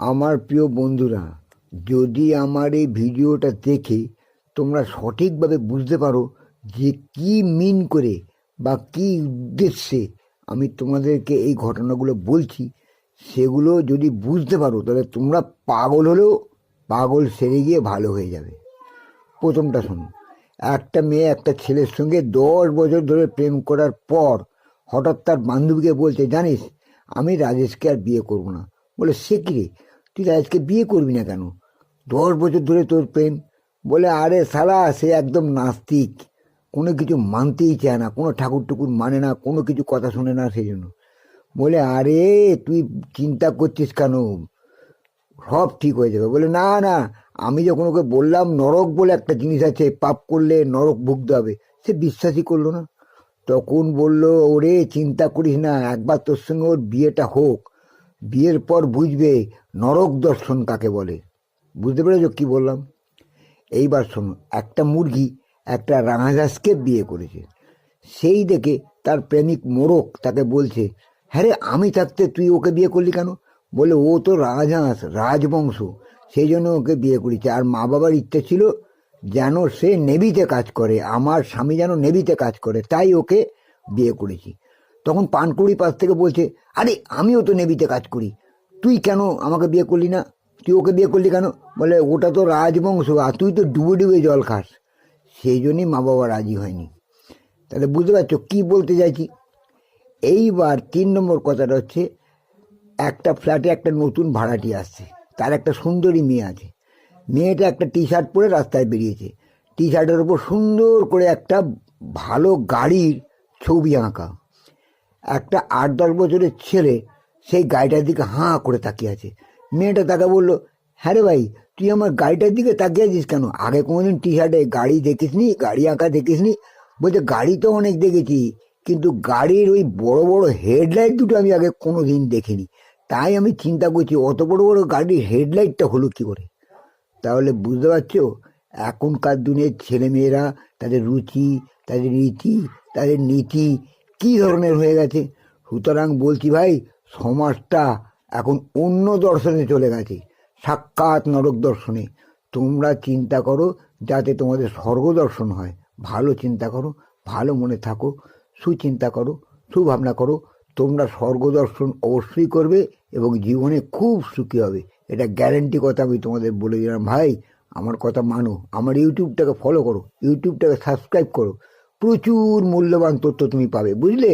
আমার প্রিয় বন্ধুরা, যদি আমার এই ভিডিওটা দেখে তোমরা সঠিকভাবে বুঝতে পারো যে কি মিন করে বা কি উদ্দেশ্যে আমি তোমাদেরকে এই ঘটনাগুলো বলছি, সেগুলো যদি বুঝতে পারো তাহলে তোমরা পাগল হলেও পাগল সেরে গিয়ে ভালো হয়ে যাবে। প্রথমটা শোনো। একটা মেয়ে একটা ছেলের সঙ্গে 10 বছর ধরে প্রেম করার পর হঠাৎ তার বান্ধবীকে বলছে, জানিস আমি রাজেশকে আর বিয়ে করব না। বলে, সে কি রে, তুই রাজেশকে বিয়ে করবি না কেন? 10 বছর ধরে তোর প্রেম। বলে, আরে শালা সে একদম নাস্তিক, কোনো কিছু মানতেই চায় না, কোনো ঠাকুর টুকুর মানে না, কোনো কিছু কথা শোনে না, সেই জন্য। বলে, আরে তুই চিন্তা করছিস কেন, সব ঠিক হয়ে যাবে। বলে, না না, আমি যখন ওকে বললাম নরক বলে একটা জিনিস আছে, পাপ করলে নরক ভুগতে হবে, সে বিশ্বাসই করলো না। তখন বলল, ওরে চিন্তা করিস না, একবার তোর সঙ্গে ওর বিয়েটা হোক, বিয়ের পর বুঝবে নরক দর্শন কাকে বলে। বুঝতে পেরেছ কি বললাম? এইবার শোনো, একটা মুরগি একটা রাজহাঁসকে বিয়ে করেছে। সেই দেখে তার প্রেমিক মোরক তাকে বলছে, হ্যাঁ রে, আমি থাকতে তুই ওকে বিয়ে করলি কেন? বলে, ও তো রাজহাঁস, রাজবংশ, সেই জন্য ওকে বিয়ে করেছে। আর মা বাবার ইচ্ছে ছিল যেন সে নেভিতে কাজ করে, আমার স্বামী যেন নেভিতে কাজ করে, তাই ওকে বিয়ে করেছি। তখন পানকুড়ি পাশ থেকে বলছে, আরে আমিও তো নেভিতে কাজ করি, তুই কেন আমাকে বিয়ে করলি না, তুই ওকে বিয়ে করলি কেন? বলে, ওটা তো রাজবংশ, আর তুই তো ডুবে ডুবে জল খাস। সেই জন্যই মা বাবা রাজি হয়নি। তাহলে বুঝতে পারছো কি বলতে চাইছি? এইবার 3 নম্বর কথাটা হচ্ছে, একটা ফ্ল্যাটে একটা নতুন ভাড়াটি আসছে, তার একটা সুন্দরী মেয়ে আছে। মেয়েটা একটা টি শার্ট পরে রাস্তায় বেরিয়েছে, টি শার্টের উপর সুন্দর করে একটা ভালো গাড়ির ছবি আঁকা। একটা 8-10 বছরের ছেলে সেই গাড়িটার দিকে হাঁ করে তাকিয়ে আছে। মেয়েটা তাকে বললো, হ্যাঁ রে ভাই, তুই আমার গাড়িটার দিকে তাকিয়ে আছিস কেন? আগে কোনোদিন টি শার্টে গাড়ি দেখিসনি, গাড়ি আঁকা দেখিসনি? বলছে, গাড়ি তো অনেক দেখেছি, কিন্তু গাড়ির ওই বড় বড় হেডলাইট দুটো আমি আগে কোনো দিন দেখিনি, তাই আমি চিন্তা করছি অত বড় বড় গাড়ির হেডলাইটটা হলো কি করে। তাহলে বুঝতে পারছো এখনকার দিনের ছেলেমেয়েরা, তাদের রুচি, তাদের রীতি, তাদের নীতি কী ধরনের হয়ে গেছে। সুতরাং বলছি ভাই, সমাজটা এখন অন্য দর্শনে চলে গেছে, সাক্ষাৎ নরক দর্শনে। তোমরা চিন্তা করো যাতে তোমাদের স্বর্গ দর্শন হয়। ভালো চিন্তা করো, ভালো মনে থাকো, সুচিন্তা করো, সুভাবনা করো, তোমরা স্বর্গ দর্শন অবশ্যই করবে এবং জীবনে খুব সুখী হবে। এটা গ্যারেন্টি কথা আমি তোমাদের বলে দিলাম ভাই। আমার কথা মানো, আমার ইউটিউবটাকে ফলো করো, ইউটিউবটাকে সাবস্ক্রাইব করো, প্রচুর মূল্যবান তথ্য তুমি পাবে, বুঝলে?